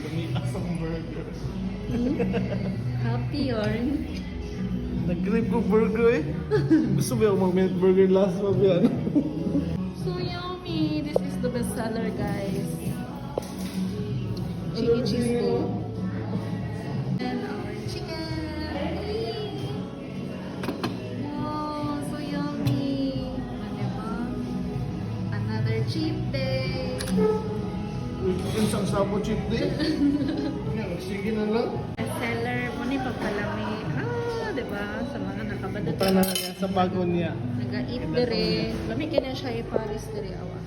Lumitas ang burger. Happy yarn. Nag-crave ko burger eh. Gusto mo yung mag-mint burger last month yan? So yummy. This is the best seller, guys. Chicken cheese bowl. And our chicken. Wow, so yummy. Diba? Another cheap day. Isang sapo chip day. Sige na lang. Seller mo ni pagkalami. Diba? Sa mga nakabadot. Punta na niya sa bago niya. Nag-eat dire. Lami ka na siya i-Paris dire awa.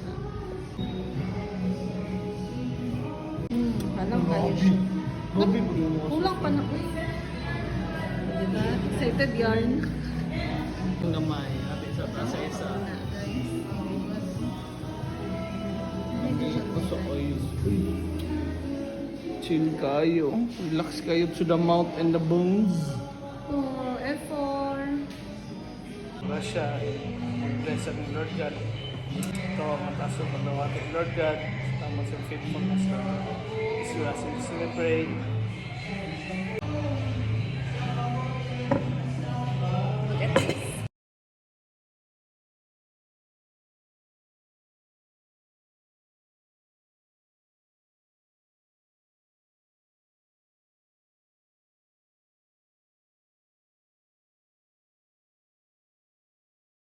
Halang kayo siya. Gobi po yung mga. Kulang pa na ko. Diba? Excited yarn. Ito naman. Ate isa pa sa isa. Na, guys. Gusto ko yung chill kayo. Relax kayo to the mouth and the bones. Oh, F4. Russia, bless ang Lord God. Ito ang mataas ang pagdawati Lord God. Tama sa faithfulness. Isuwa sa we pray.